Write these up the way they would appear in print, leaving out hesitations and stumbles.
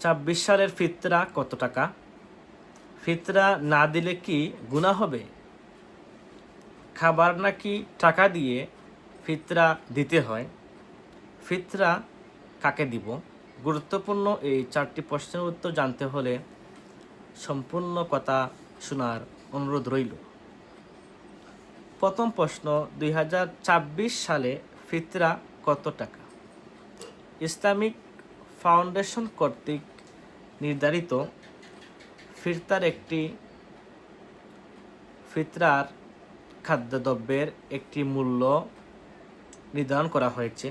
2026 সালের ফিতরা কত টাকা? ফিতরা না দিলে কি গুনাহ হবে? খাবার নাকি টাকা দিয়ে ফিতরা দিতে হয়? ফিতরা কাকে দিব? গুরুত্বপূর্ণ এই 4টি প্রশ্নের উত্তর জানতে হলে সম্পূর্ণ কথা শোনার অনুরোধ রইল। প্রথম প্রশ্ন, 2026 সালে ফিতরা কত টাকা? ইসলামিক ফাউন্ডেশন কর্তৃক নির্ধারিত ফিতরার খাদ্যদ্রব্যের একটি মূল্য নির্ধারণ করা হয়েছে।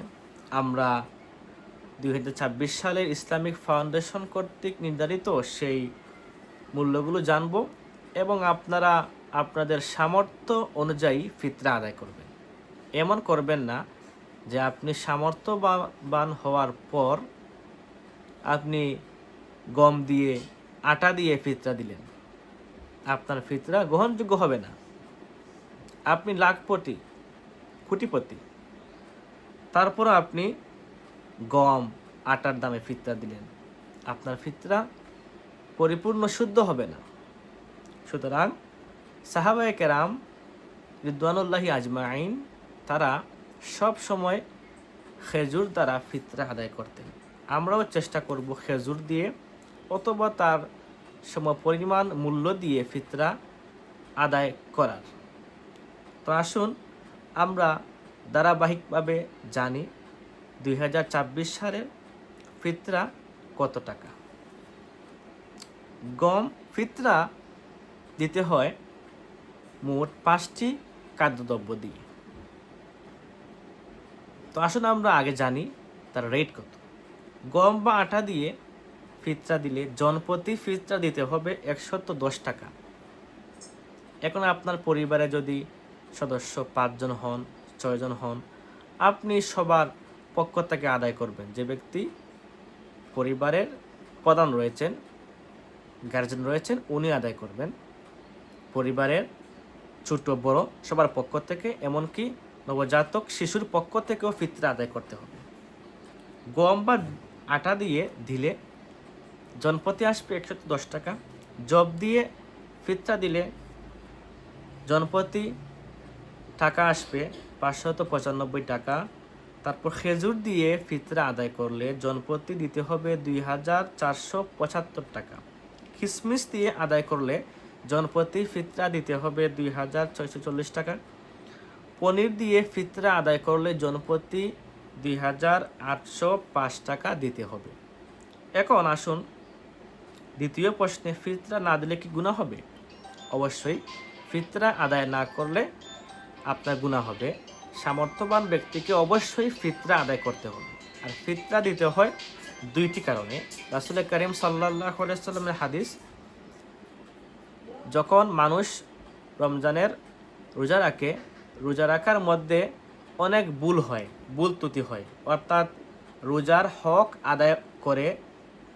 আমরা 2026 সালের ইসলামিক ফাউন্ডেশন কর্তৃক নির্ধারিত সেই মূল্যগুলো জানব এবং আপনারা আপনাদের সামর্থ্য অনুযায়ী ফিতরা আদায় করবেন। এমন করবেন না যে আপনি সামর্থ্যবান হওয়ার পর আপনি গম দিয়ে আটা দিয়ে ফিতরা দিলেন, আপনার ফিতরা গ্রহণযোগ্য হবে না। আপনি লাখপতি, কোটিপতি, তারপরও আপনি গম আটার দামে ফিতরা দিলেন, আপনার ফিতরা পরিপূর্ণ শুদ্ধ হবে না। সুতরাং সাহাবায়ে কেরাম রিদওয়ানুল্লাহি আজমাইন তারা সব সময় খেজুর দ্বারা ফিতরা আদায় করতেন। আমরাও চেষ্টা করব খেজুর দিয়ে অথবা তার সমপরিমাণ মূল্য দিয়ে ফিতরা আদায় করার। তো আসুন আমরা ধারাবাহিকভাবে জানি 2026 সালের ফিতরা কত টাকা। গম ফিতরা দিতে হয় মোট 5টি খাদ্যদ্রব্য দিয়ে। তো আসুন আমরা আগে জানি তার রেট কত। গম বা আটা দিয়ে ফিতরা দিলে জনপ্রতি ফিতরা দিতে হবে 110 টাকা। এখন আপনার পরিবারে যদি সদস্য 5 জন হন, 6 জন হন, আপনি সবার পক্ষ থেকে আদায় করবেন। যে ব্যক্তি পরিবারের প্রধান রয়েছেন, গার্জেন রয়েছেন, উনি আদায় করবেন। পরিবারের ছোট বড় সবার পক্ষ থেকে, এমনকি নবজাতক শিশুর পক্ষ থেকেও ফিতরা আদায় করতে হবে। গম বা আটা দিয়ে দিলে জনপ্রতি আসবে 110 টাকা। জব দিয়ে ফিতরা দিলে জনপ্রতি টাকা আসবে 595 টাকা। তারপর খেজুর দিয়ে ফিতরা আদায় করলে জনপ্রতি দিতে হবে 2475 টাকা। কিশমিশ দিয়ে আদায় করলে জনপ্রতি ফিতরা দিতে হবে 2640 টাকা। পনির দিয়ে ফিতরা আদায় করলে জনপ্রতি 2805 টাকা দিতে হবে। এখন আসুন দ্বিতীয় প্রশ্নে, ফিতরা না দিলে কি গুনাহ হবে? অবশ্যই ফিতরা আদায় না করলে আপনার গুনাহ হবে। সামর্থ্যবান ব্যক্তিকে অবশ্যই ফিতরা আদায় করতে হবে। আর ফিতরা দিতে হয় 2টি কারণে। রাসূল করিম সাল্লাল্লাহু আলাইহি ওয়াসাল্লামের হাদিস, যখন মানুষ রমজানের রোজা রাখে, রোজা রাখার মধ্যে অনেক ভুল ত্রুটি হয়, অর্থাৎ রোজার হক আদায় করে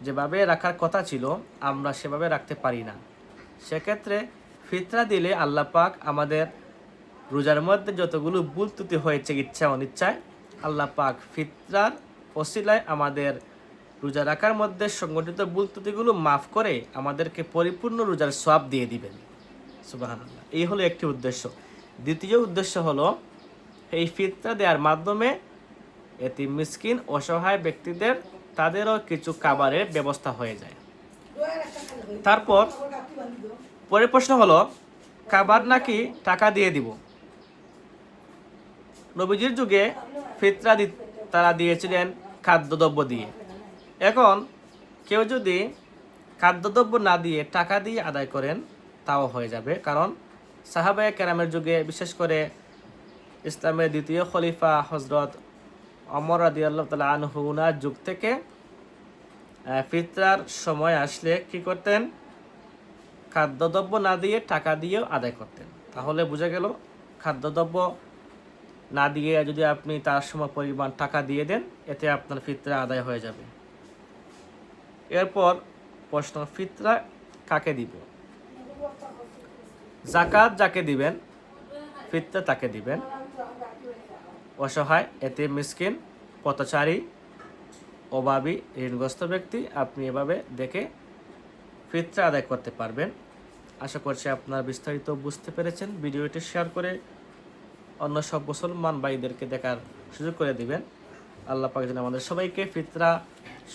যেভাবে রাখার কথা ছিল আমরা সেভাবে রাখতে পারি না। সেক্ষেত্রে ফিতরা দিলে আল্লাহ পাক আমাদের রোজার মধ্যে যতগুলো ভুল ত্রুটি হয়েছে ইচ্ছা অনিচ্ছায়, আল্লাহ পাক ফিতরার ওসিলায় আমাদের রোজা রাখার মধ্যে সংগঠিত ভুল ত্রুটিগুলো মাফ করে আমাদেরকে পরিপূর্ণ রোজার সওয়াব দিয়ে দিবেন। সুবহানাল্লাহ। এই হলো একটি উদ্দেশ্য। দ্বিতীয় উদ্দেশ্য হলো এই ফিতরা দেওয়ার মাধ্যমে এতিম মিসকিন অসহায় ব্যক্তিদের তাদেরও কিছু খাবারের ব্যবস্থা হয়ে যায়। তারপর পরের প্রশ্ন হলো, খাবার নাকি টাকা দিয়ে দিব? নবীজির যুগে ফিতরা তারা দিয়েছিলেন খাদ্যদ্রব্য দিয়ে। এখন কেউ যদি খাদ্যদ্রব্য না দিয়ে টাকা দিয়ে আদায় করেন তাও হয়ে যাবে, কারণ সাহাবায়ে কেরামের যুগে, বিশেষ করে ইসলামের দ্বিতীয় খলিফা হযরত ওমর রাদিয়াল্লাহু তাআলা আনহু উনার যুগ থেকে ফিতরার সময় আসলে কি করতেন? খাদ্যদ্রব্য না দিয়ে টাকা দিয়েও আদায় করতেন। তাহলে বোঝা গেল খাদ্যদ্রব্য না দিয়ে যদি আপনি তার সময় পরিমাণ টাকা দিয়ে দেন, এতে আপনার ফিতরা আদায় হয়ে যাবে। এরপর প্রশ্ন, ফিতরা কাকে দিব? যাকাত যাকে দিবেন, ফিতরা তাকে দিবেন। অসহায়, এতিম মিসকিন, পথচারী, অভাবী ঋণগ্রস্ত ব্যক্তি, আপনি এভাবে দেখে ফিতরা আদায় করতে পারবেন। আশা করছি আপনারা বিস্তারিত বুঝতে পেরেছেন। ভিডিওটি শেয়ার করে অন্য সব মুসলমান ভাইদেরকে দেখার সুযোগ করে দিবেন। আল্লাহ পাক যেন আমাদের সবাইকে ফিতরা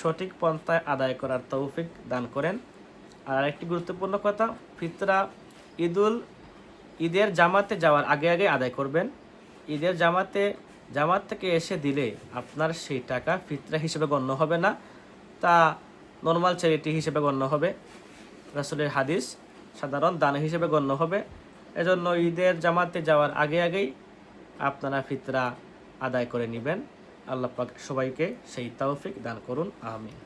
সঠিক পন্থায় আদায় করার তৌফিক দান করেন। আর আরেকটি গুরুত্বপূর্ণ কথা, ফিতরা ঈদের জামাতে যাওয়ার আগে আগে আদায় করবেন। ঈদের জামাত থেকে এসে দিলে আপনার সেই টাকা ফিতরা হিসেবে গণ্য হবে না, তা নর্মাল চ্যারিটি হিসেবে গণ্য হবে। রাসূলের হাদিস সাধারণ দান হিসেবে গণ্য হবে। এজন্য ঈদের জামাতে যাওয়ার আগে আগেই আপনারা ফিতরা আদায় করে নেবেন। আল্লাহ পাক সবাইকে সেই তৌফিক দান করুন, আমিন।